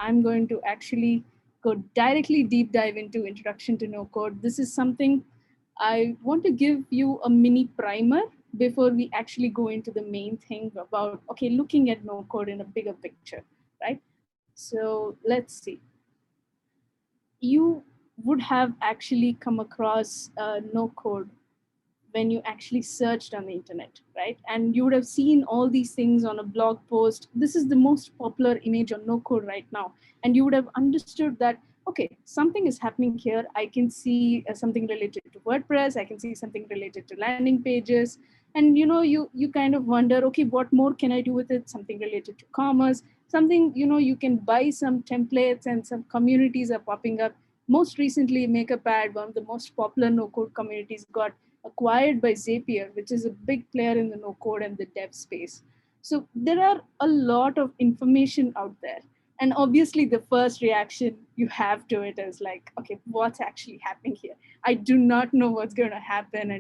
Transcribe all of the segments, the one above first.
I'm going to actually go directly deep dive into Introduction to No Code. This is something I want to give you a mini primer before we actually go into the main thing about, okay, looking at no code in a bigger picture, right? So let's see. You would have actually come across no code when you actually searched on the internet, right? And you would have seen all these things on a blog post. This is the most popular image on no code right now. And you would have understood that, okay, something is happening here. I can see something related to WordPress. I can see something related to landing pages. And you kind of wonder, okay, what more can I do with it? Something related to commerce, something, you can buy some templates and some communities are popping up. Most recently, MakeupAd, one of the most popular no code communities, got acquired by Zapier, which is a big player in the no code and the dev space. So there are a lot of information out there. And obviously, the first reaction you have to it is like, okay, what's actually happening here? I do not know what's going to happen.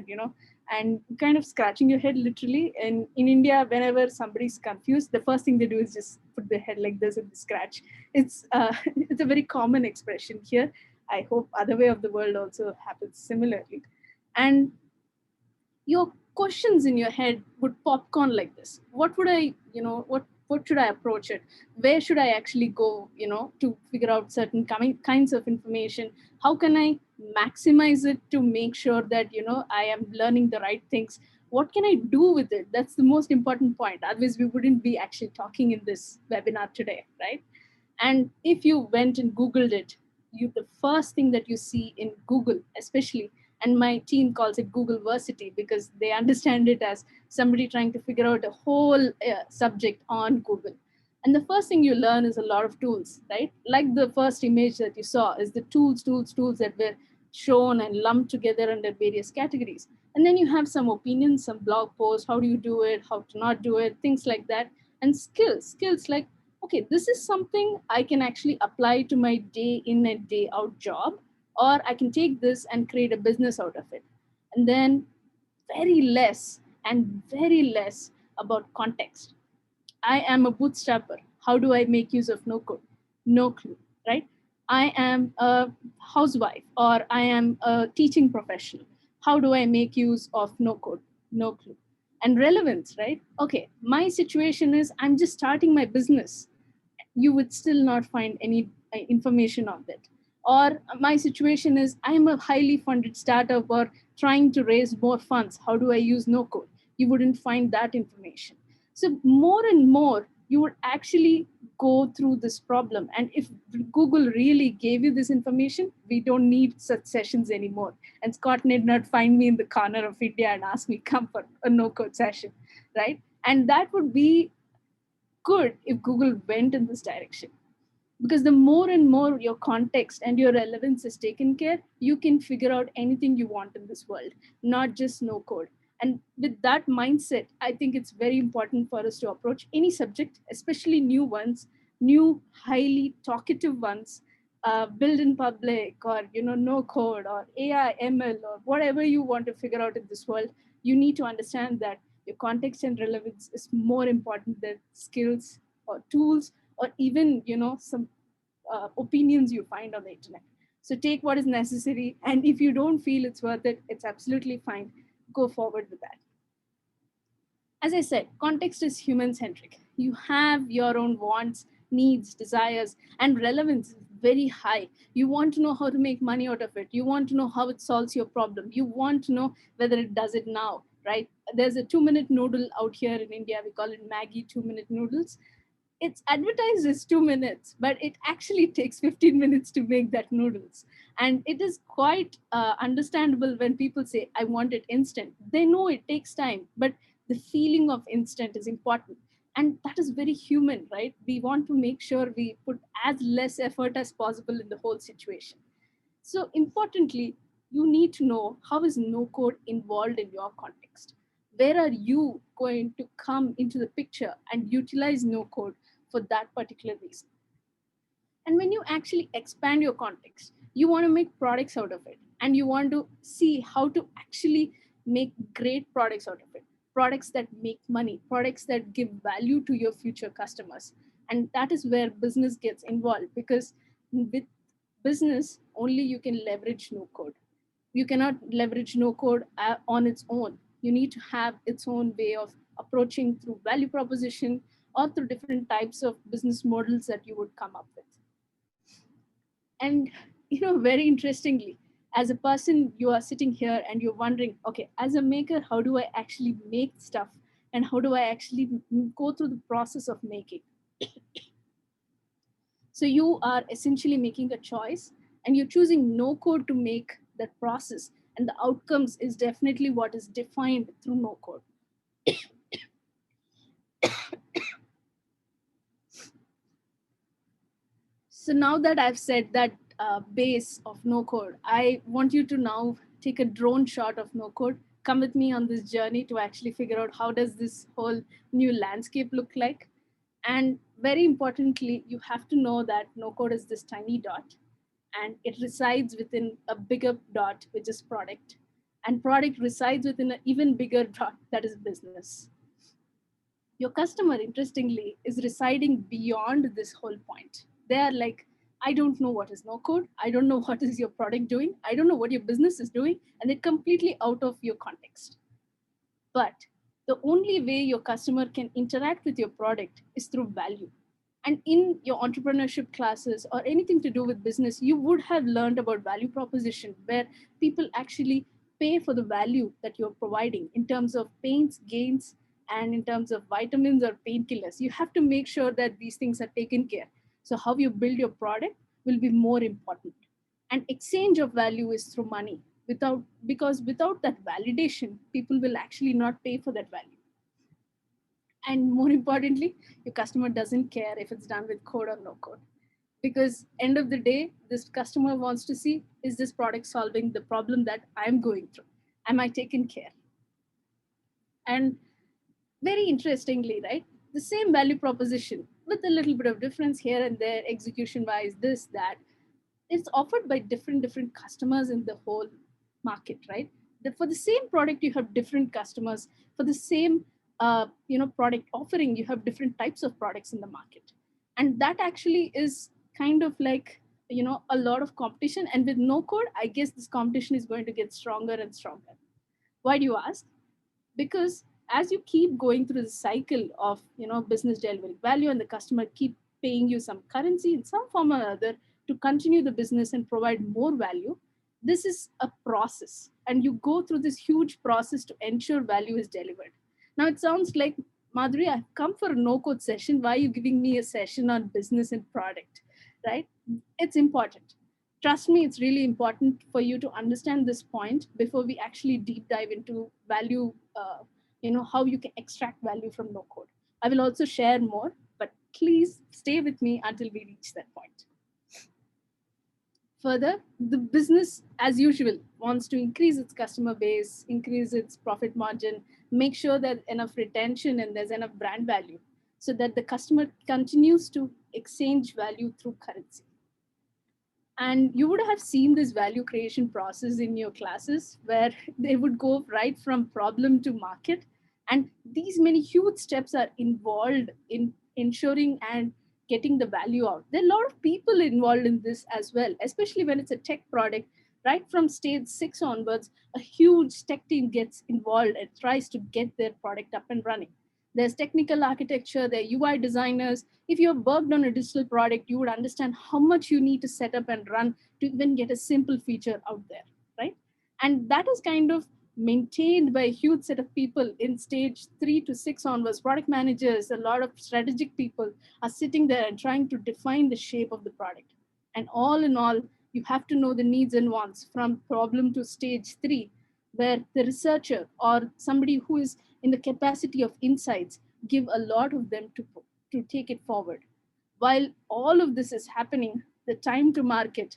And kind of scratching your head literally. And in India, whenever somebody's confused, the first thing they do is just put their head like this and scratch. It's it's a very common expression here. I hope other way of the world also happens similarly. And your questions in your head would popcorn like this. What would I, what should I approach it? Where should I actually go, to figure out certain kinds of information? How can I maximize it to make sure that, I am learning the right things? What can I do with it? That's the most important point. Otherwise, we wouldn't be actually talking in this webinar today, right? And if you went and Googled it, the first thing that you see in Google, especially, and my team calls it Googleversity because they understand it as somebody trying to figure out a whole subject on Google. And the first thing you learn is a lot of tools, right? Like the first image that you saw is the tools that were shown and lumped together under various categories. And then you have some opinions, some blog posts, how do you do it, how to not do it, things like that. And skills like, okay, this is something I can actually apply to my day in and day out job, or I can take this and create a business out of it. And then very less about context. I am a bootstrapper. How do I make use of no code? No clue, right? I am a housewife or I am a teaching professional. How do I make use of no code? No clue. And relevance, right? Okay, my situation is I'm just starting my business. You would still not find any information on that. Or my situation is I'm a highly funded startup or trying to raise more funds. How do I use no code? You wouldn't find that information. So more and more, you would actually go through this problem. And if Google really gave you this information, we don't need such sessions anymore. And Scott need not find me in the corner of India and ask me come for a no code session, right? And that would be good if Google went in this direction. Because the more and more your context and your relevance is taken care, you can figure out anything you want in this world, not just no code. And with that mindset, I think it's very important for us to approach any subject, especially new ones, new, highly talkative ones, build in public or no code or AI, ML, or whatever you want to figure out in this world. You need to understand that your context and relevance is more important than skills or tools or even some opinions you find on the internet. So take what is necessary, and if you don't feel it's worth it, it's absolutely fine. Go forward with that. As I said, context is human centric. You have your own wants, needs, desires, and relevance is very high. You want to know how to make money out of it. You want to know how it solves your problem. You want to know whether it does it now, right? There's a 2-minute noodle out here in India. We call it Maggie 2-minute noodles. It's advertised as 2 minutes, but it actually takes 15 minutes to make that noodles. And it is quite understandable when people say, I want it instant. They know it takes time, but the feeling of instant is important. And that is very human, right? We want to make sure we put as less effort as possible in the whole situation. So importantly, you need to know how is no code involved in your context. Where are you going to come into the picture and utilize no code for that particular reason? And when you actually expand your context, you want to make products out of it. And you want to see how to actually make great products out of it. Products that make money, products that give value to your future customers. And that is where business gets involved, because with business only you can leverage no code. You cannot leverage no code on its own. You need to have its own way of approaching through value proposition or through different types of business models that you would come up with. And very interestingly, as a person, you are sitting here and you're wondering, okay, as a maker, how do I actually make stuff, and how do I actually go through the process of making? So you are essentially making a choice, and you're choosing no code to make that process, and the outcomes is definitely what is defined through no code. So now that I've said that base of no code, I want you to now take a drone shot of no code. Come with me on this journey to actually figure out how does this whole new landscape look like. And very importantly, you have to know that no code is this tiny dot, and it resides within a bigger dot, which is product. And product resides within an even bigger dot, that is business. Your customer, interestingly, is residing beyond this whole point. They are like, I don't know what is no code. I don't know what is your product doing. I don't know what your business is doing. And they're completely out of your context. But the only way your customer can interact with your product is through value. And in your entrepreneurship classes or anything to do with business, you would have learned about value proposition, where people actually pay for the value that you're providing in terms of pains, gains, and in terms of vitamins or painkillers. You have to make sure that these things are taken care. So how you build your product will be more important. And exchange of value is through money. Because without that validation, people will actually not pay for that value. And more importantly, your customer doesn't care if it's done with code or no code, because end of the day, this customer wants to see, is this product solving the problem that I'm going through? Am I taken care? And very interestingly, right, the same value proposition with a little bit of difference here and there, execution wise, this that, it's offered by different customers in the whole market, right? For the same product, you have different customers. For the same product offering, you have different types of products in the market. And that actually is kind of like a lot of competition. And with no code, I guess this competition is going to get stronger and stronger. Why do you ask? Because as you keep going through the cycle of business delivering value, and the customer keep paying you some currency in some form or other to continue the business and provide more value, this is a process, and you go through this huge process to ensure value is delivered. Now it sounds like, Madhuri, I've come for a no code session, why are you giving me a session on business and product? Right? It's important. Trust me, it's really important for you to understand this point before we actually deep dive into value, how you can extract value from no code. I will also share more, but please stay with me until we reach that point. Further, the business, as usual, wants to increase its customer base, increase its profit margin, make sure that enough retention and there's enough brand value so that the customer continues to exchange value through currency. And you would have seen this value creation process in your classes, where they would go right from problem to market. And these many huge steps are involved in ensuring and getting the value out. There are a lot of people involved in this as well, especially when it's a tech product. Right from stage 6 onwards, a huge tech team gets involved and tries to get their product up and running. There's technical architecture, there are UI designers. If you have worked on a digital product, you would understand how much you need to set up and run to even get a simple feature out there, right? And that is kind of maintained by a huge set of people in stage 3 to 6 onwards. Product managers, a lot of strategic people are sitting there and trying to define the shape of the product. And all in all, you have to know the needs and wants from problem to stage 3, where the researcher or somebody who is in the capacity of insights give a lot of them to take it forward. While all of this is happening, the time to market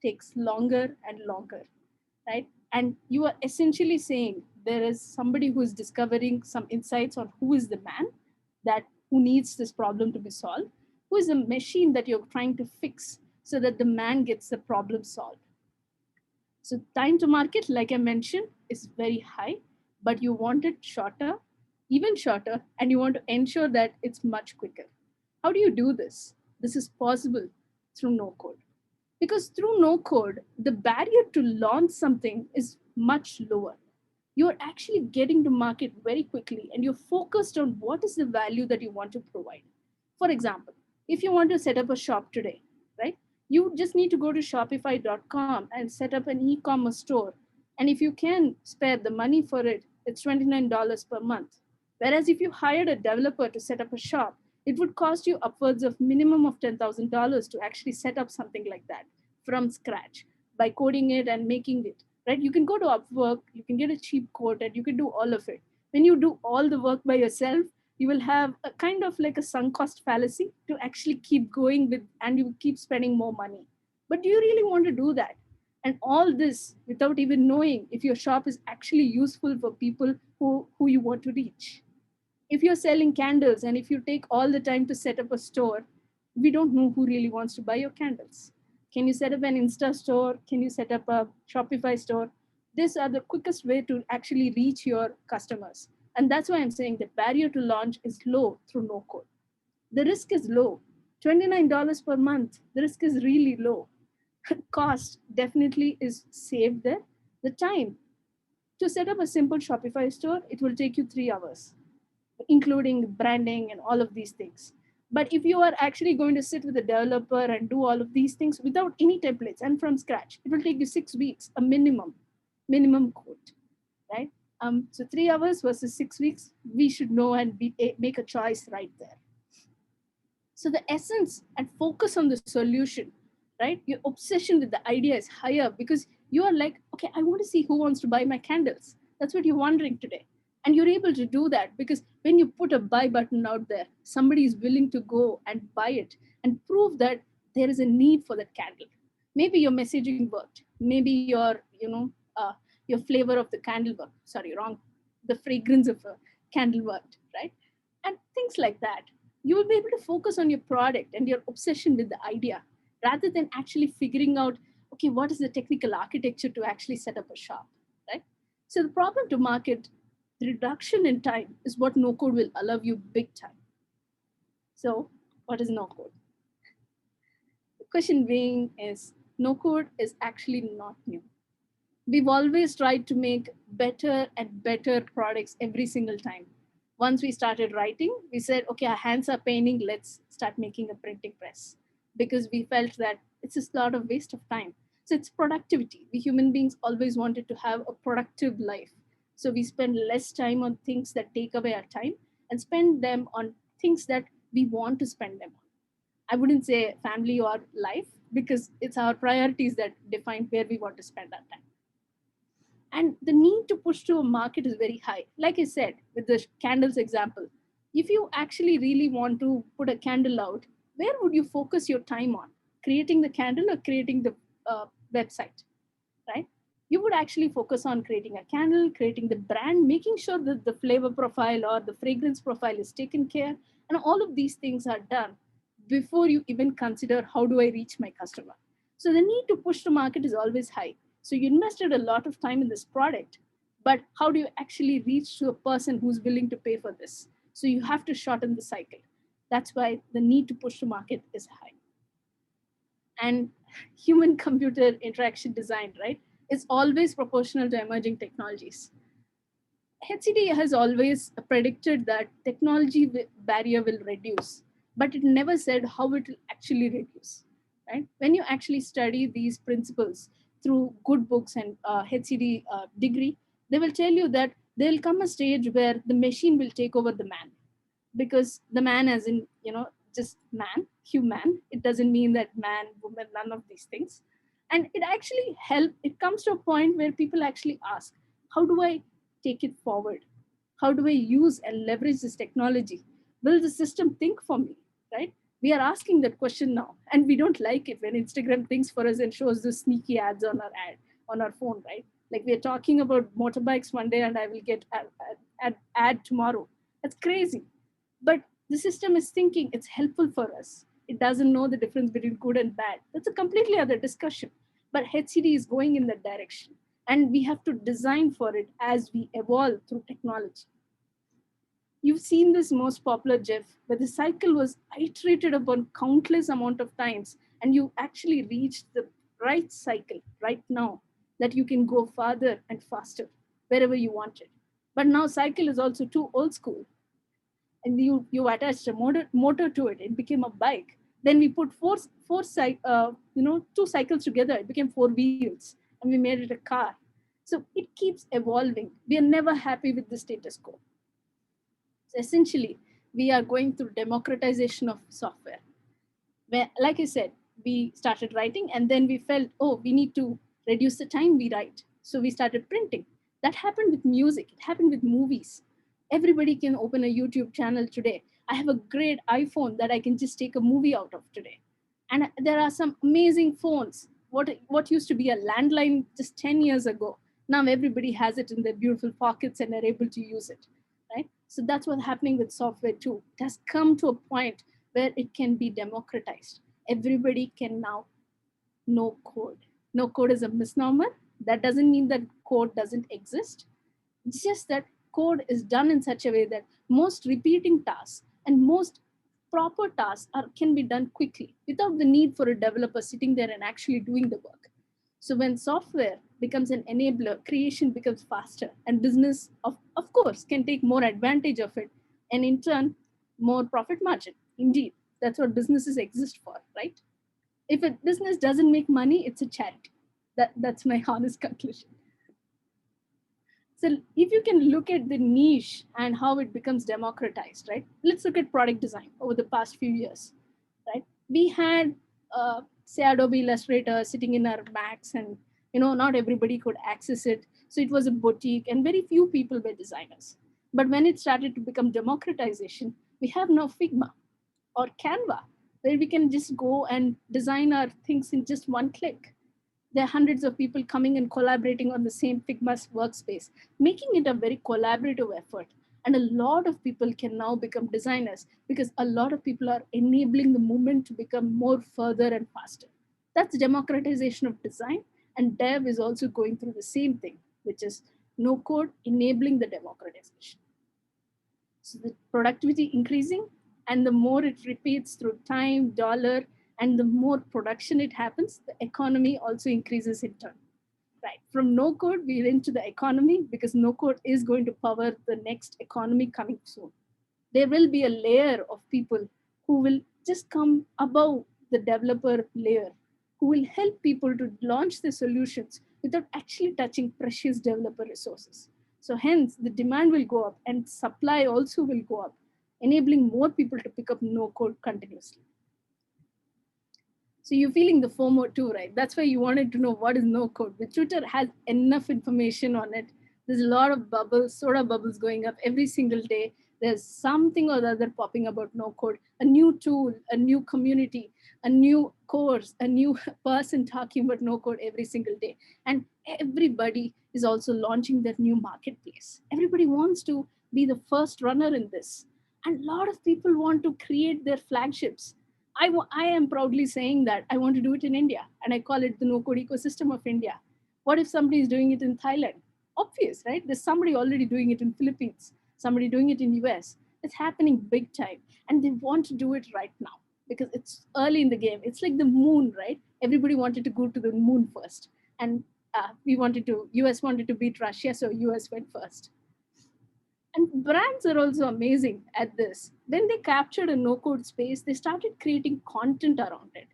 takes longer and longer, right? And you are essentially saying there is somebody who is discovering some insights on who is the man that who needs this problem to be solved, who is the machine that you're trying to fix so that the man gets the problem solved. So time to market, like I mentioned, is very high, but you want it shorter, even shorter, and you want to ensure that it's much quicker. How do you do this? This is possible through no code. Because through no code, the barrier to launch something is much lower. You're actually getting to market very quickly and you're focused on what is the value that you want to provide. For example, if you want to set up a shop today, right? You just need to go to shopify.com and set up an e-commerce store. And if you can spare the money for it, it's $29 per month. Whereas if you hired a developer to set up a shop, it would cost you upwards of minimum of $10,000 to actually set up something like that from scratch by coding it and making it, right? You can go to Upwork, you can get a cheap quote, and you can do all of it. When you do all the work by yourself, you will have a kind of like a sunk cost fallacy to actually keep going with, and you keep spending more money. But do you really want to do that? And all this without even knowing if your shop is actually useful for people who you want to reach. If you're selling candles and if you take all the time to set up a store, we don't know who really wants to buy your candles. Can you set up an Insta store? Can you set up a Shopify store? These are the quickest way to actually reach your customers. And that's why I'm saying the barrier to launch is low through no code. The risk is low. $29 per month, the risk is really low. Cost definitely is saved there. The time to set up a simple Shopify store, it will take you 3 hours, including branding and all of these things. But if you are actually going to sit with a developer and do all of these things without any templates and from scratch, it will take you 6 weeks, a minimum quote, right? So 3 hours versus 6 weeks, we should know and make a choice right there. So the essence and focus on the solution, right? Your obsession with the idea is higher because you are like, okay, I want to see who wants to buy my candles. That's what you're wondering today. And you're able to do that because when you put a buy button out there, somebody is willing to go and buy it and prove that there is a need for that candle. Maybe your messaging worked. Maybe your flavor of the candle worked. Sorry, wrong. The fragrance of a candle worked, right? And things like that. You will be able to focus on your product and your obsession with the idea rather than actually figuring out, okay, what is the technical architecture to actually set up a shop, right? So the problem to market, the reduction in time is what no code will allow you big time. So what is no code? The question being is no code is actually not new. We've always tried to make better and better products every single time. Once we started writing, we said, okay, our hands are paining, let's start making a printing press because we felt that it's a lot of waste of time. So it's productivity. We human beings always wanted to have a productive life. So we spend less time on things that take away our time and spend them on things that we want to spend them on. I wouldn't say family or life because it's our priorities that define where we want to spend our time. And the need to push to a market is very high. Like I said, with the candles example, if you actually really want to put a candle out, where would you focus your time on? Creating the candle or creating the website, right? You would actually focus on creating a candle, creating the brand, making sure that the flavor profile or the fragrance profile is taken care, and all of these things are done before you even consider how do I reach my customer. So the need to push to market is always high. So you invested a lot of time in this product, but how do you actually reach to a person who's willing to pay for this? So you have to shorten the cycle. That's why the need to push to market is high. And human computer interaction design, right, is always proportional to emerging technologies. HCD has always predicted that technology barrier will reduce, but it never said how it will actually reduce. Right? When you actually study these principles through good books and HCD degree, they will tell you that there will come a stage where the machine will take over the man, because the man, as in just man, human. It doesn't mean that man, woman, none of these things. And it actually it comes to a point where people actually ask, how do I take it forward? How do I use and leverage this technology? Will the system think for me, right? We are asking that question now, and we don't like it when Instagram thinks for us and shows the sneaky ads on our phone, right? Like we are talking about motorbikes one day, and I will get an ad tomorrow. That's crazy. But the system is thinking it's helpful for us. It doesn't know the difference between good and bad. That's a completely other discussion. But HCD is going in that direction. And we have to design for it as we evolve through technology. You've seen this most popular GIF where the cycle was iterated upon countless amount of times, and you actually reached the right cycle right now that you can go farther and faster wherever you wanted. But now cycle is also too old school, and you attached a motor to it. It became a bike. Then we put two cycles together. It became four wheels, and we made it a car. So it keeps evolving. We are never happy with the status quo. So essentially, we are going through democratization of software. Where, like I said, we started writing and then we felt, oh, we need to reduce the time we write. So we started printing. That happened with music, it happened with movies. Everybody can open a YouTube channel today. I have a great iPhone that I can just take a movie out of today. And there are some amazing phones. What used to be a landline just 10 years ago, now everybody has it in their beautiful pockets and are able to use it, right? So that's what's happening with software too. It has come to a point where it can be democratized. Everybody can now know code. No code is a misnomer. That doesn't mean that code doesn't exist. It's just that code is done in such a way that most repeating tasks and most proper tasks can be done quickly without the need for a developer sitting there and actually doing the work. So when software becomes an enabler, creation becomes faster, and business, of course, can take more advantage of it, and in turn, more profit margin. Indeed, that's what businesses exist for, right? If a business doesn't make money, it's a charity. That's my honest conclusion. So if you can look at the niche and how it becomes democratized, right? Let's look at product design over the past few years, right? We had, say, Adobe Illustrator sitting in our Macs, and not everybody could access it. So it was a boutique, and very few people were designers. But when it started to become democratization, we have now Figma or Canva, where we can just go and design our things in just one click. There are hundreds of people coming and collaborating on the same Figma workspace, making it a very collaborative effort. And a lot of people can now become designers because a lot of people are enabling the movement to become more further and faster. That's democratization of design. And dev is also going through the same thing, which is no code enabling the democratization. So the productivity increasing, and the more it repeats through time, dollar, and the more production it happens, the economy also increases in turn. Right. From no code, we're into the economy because no code is going to power the next economy coming soon. There will be a layer of people who will just come above the developer layer, who will help people to launch the solutions without actually touching precious developer resources. So hence the demand will go up and supply also will go up, enabling more people to pick up no code continuously. So you're feeling the FOMO too, right? That's why you wanted to know what is no code. But Twitter has enough information on it. There's a lot of bubbles, soda bubbles going up every single day. There's something or the other popping about no code, a new tool, a new community, a new course, a new person talking about no code every single day. And everybody is also launching their new marketplace. Everybody wants to be the first runner in this. And a lot of people want to create their flagships. I am proudly saying that I want to do it in India, and I call it the no code ecosystem of India. What if somebody is doing it in Thailand? Obvious, right? There's somebody already doing it in Philippines, somebody doing it in US. It's happening big time, and they want to do it right now because it's early in the game. It's like the moon, right? Everybody wanted to go to the moon first, and US wanted to beat Russia, so US went first. And brands are also amazing at this. When they captured a no code space, they started creating content around it.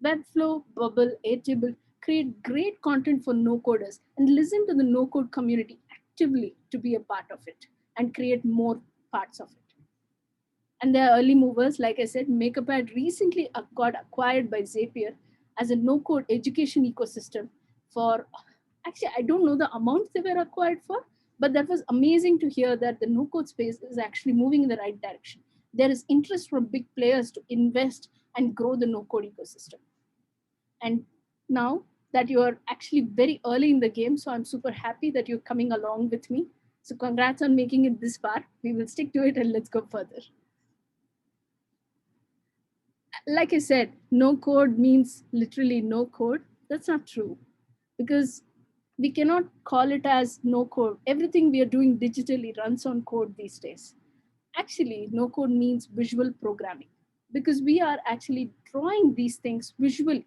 Webflow, Bubble, Airtable create great content for no coders and listen to the no code community actively to be a part of it and create more parts of it. And there are early movers, like I said, MakerPad recently got acquired by Zapier as a no code education ecosystem for, actually, I don't know the amounts they were acquired for, but that was amazing to hear that the no code space is actually moving in the right direction. There is interest from big players to invest and grow the no code ecosystem. And now that you are actually very early in the game, so I'm super happy that you're coming along with me. So congrats on making it this far. We will stick to it and let's go further. Like I said, no code means literally no code. That's not true because we cannot call it as no code. Everything we are doing digitally runs on code these days. Actually, no code means visual programming because we are actually drawing these things visually.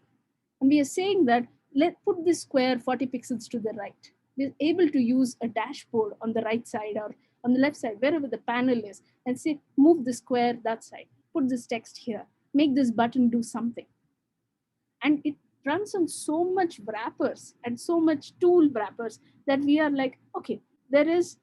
And we are saying that let put this square 40 pixels to the right. We're able to use a dashboard on the right side or on the left side, wherever the panel is, and say, move the square that side, put this text here, make this button do something. And it runs on so much wrappers and so much tool wrappers that we are like, okay, there is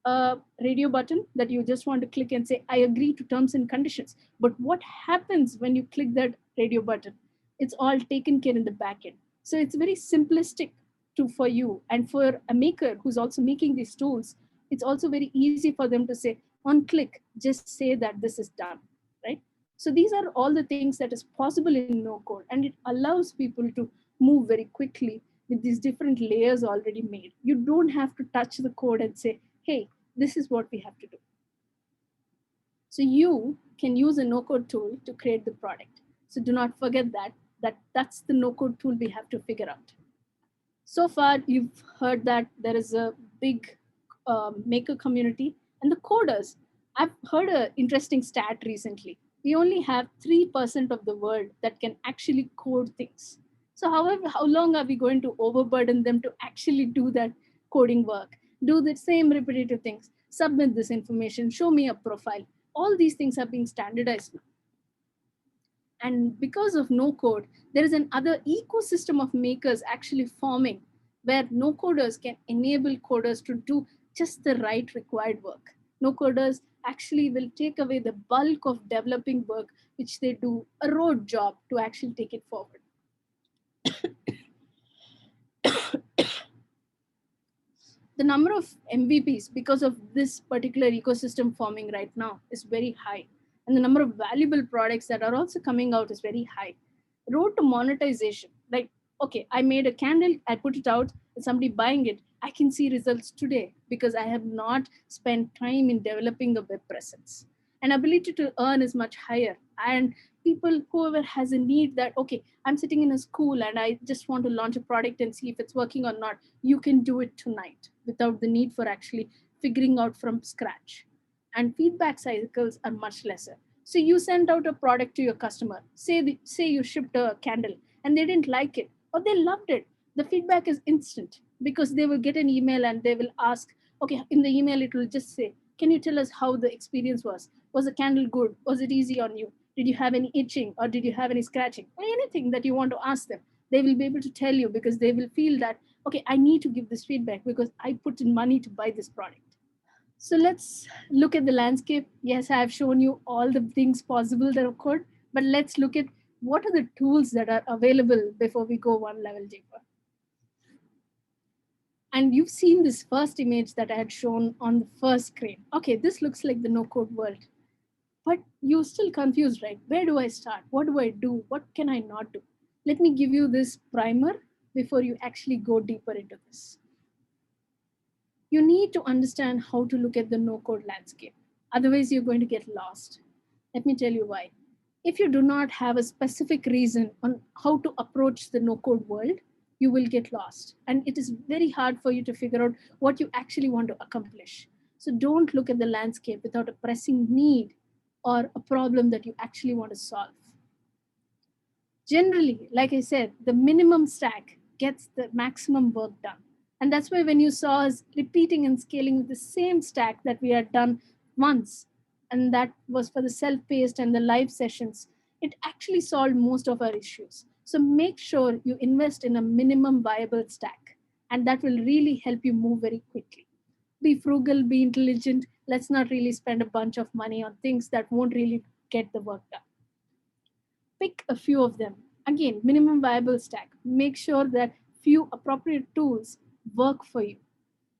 a radio button that you just want to click and say, I agree to terms and conditions. But what happens when you click that radio button? It's all taken care in the back end. So it's very simplistic to for you and for a maker who's also making these tools. It's also very easy for them to say, on click, just say that this is done, right? So these are all the things that is possible in no code, and it allows people to move very quickly with these different layers already made. You don't have to touch the code and say, hey, this is what we have to do. So you can use a no code tool to create the product. So do not forget that's the no code tool we have to figure out. So far, you've heard that there is a big maker community and the coders. I've heard an interesting stat recently. We only have 3% of the world that can actually code things. So, however, how long are we going to overburden them to actually do that coding work? Do the same repetitive things, submit this information, show me a profile. All these things are being standardized now. And because of no code, there is an other ecosystem of makers actually forming where no coders can enable coders to do just the right required work. No coders actually will take away the bulk of developing work, which they do a road job to actually take it forward. The number of MVPs because of this particular ecosystem forming right now is very high. And the number of valuable products that are also coming out is very high. Road to monetization, like, okay, I made a candle, I put it out, and somebody buying it, I can see results today because I have not spent time in developing a web presence. And ability to earn is much higher. And people, whoever has a need that, okay, I'm sitting in a school and I just want to launch a product and see if it's working or not, you can do it tonight without the need for actually figuring out from scratch. And feedback cycles are much lesser. So you sent out a product to your customer, say you shipped a candle and they didn't like it or they loved it. The feedback is instant because they will get an email and they will ask, okay, in the email it will just say, can you tell us how the experience was? Was the candle good? Was it easy on you? Did you have any itching or did you have any scratching? Or anything that you want to ask them, they will be able to tell you because they will feel that, okay, I need to give this feedback because I put in money to buy this product. So let's look at the landscape. Yes, I have shown you all the things possible that occurred, but let's look at what are the tools that are available before we go one level deeper. And you've seen this first image that I had shown on the first screen. Okay, this looks like the no code world, but you're still confused, right? Where do I start? What do I do? What can I not do? Let me give you this primer before you actually go deeper into this. You need to understand how to look at the no code landscape. Otherwise, you're going to get lost. Let me tell you why. If you do not have a specific reason on how to approach the no code world, you will get lost. And it is very hard for you to figure out what you actually want to accomplish. So don't look at the landscape without a pressing need or a problem that you actually want to solve. Generally, like I said, the minimum stack gets the maximum work done. And that's why when you saw us repeating and scaling with the same stack that we had done once, and that was for the self paced and the live sessions, it actually solved most of our issues. So make sure you invest in a minimum viable stack, and that will really help you move very quickly. Be frugal, be intelligent. Let's not really spend a bunch of money on things that won't really get the work done. Pick a few of them. Again, minimum viable stack. Make sure that few appropriate tools work for you.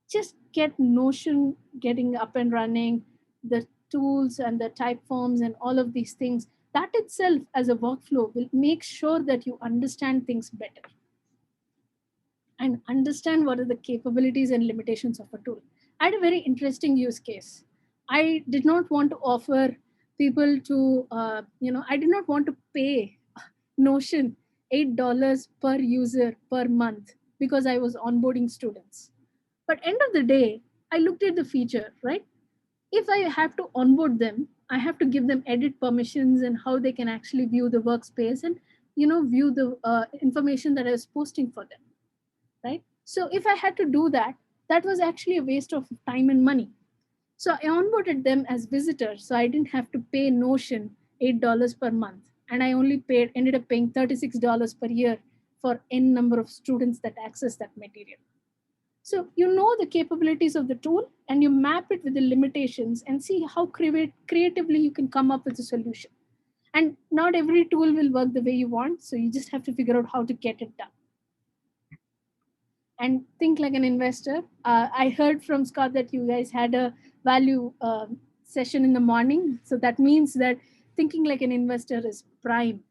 Just get Notion getting up and running, the tools and the type forms and all of these things. That itself as a workflow will make sure that you understand things better and understand what are the capabilities and limitations of a tool. I had a very interesting use case. I did not want to offer people to, I did not want to pay Notion $8 per user per month because I was onboarding students. But end of the day, I looked at the feature, right? If I have to onboard them, I have to give them edit permissions and how they can actually view the workspace and view the information that I was posting for them, right? So if I had to do that, that was actually a waste of time and money. So I onboarded them as visitors, so I didn't have to pay Notion $8 per month, and I only ended up paying $36 per year for n number of students that access that material. So you know the capabilities of the tool and you map it with the limitations and see how creatively you can come up with a solution. And not every tool will work the way you want, so you just have to figure out how to get it done. And think like an investor. I heard from Scott that you guys had a value session in the morning. So that means that thinking like an investor is prime.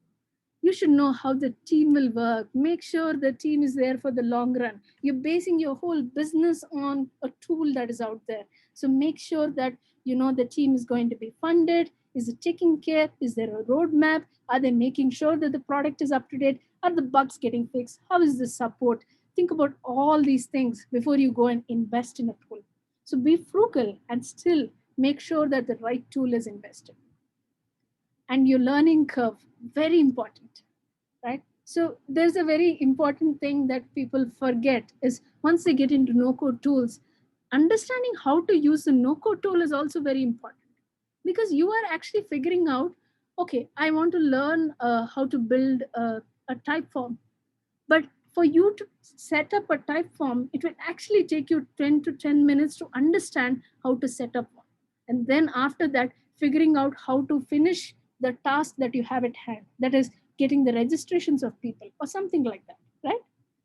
You should know how the team will work. Make sure the team is there for the long run. You're basing your whole business on a tool that is out there. So make sure that the team is going to be funded. Is it taking care? Is there a roadmap? Are they making sure that the product is up to date? Are the bugs getting fixed? How is the support? Think about all these things before you go and invest in a tool. So be frugal and still make sure that the right tool is invested. And your learning curve, very important, right? So there's a very important thing that people forget is once they get into no code tools, understanding how to use the no code tool is also very important, because you are actually figuring out, okay, I want to learn how to build a type form, but for you to set up a type form, it will actually take you 10 to 10 minutes to understand how to set up one. And then after that, figuring out how to finish the task that you have at hand, that is getting the registrations of people or something like that, right?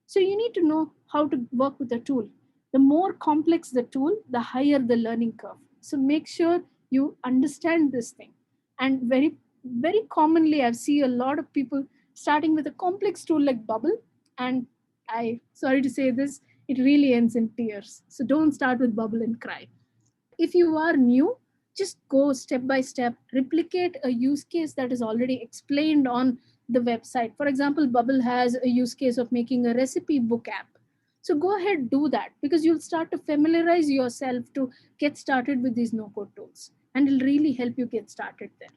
So you need to know how to work with the tool. The more complex the tool, the higher the learning curve. So make sure you understand this thing. And very commonly, I've seen a lot of people starting with a complex tool like Bubble, and I sorry to say this, it really ends in tears. So don't start with Bubble and cry. If you are new, just go step by step, replicate a use case that is already explained on the website. For example, Bubble has a use case of making a recipe book app. So go ahead, do that, because you'll start to familiarize yourself to get started with these no code tools, and it'll really help you get started there.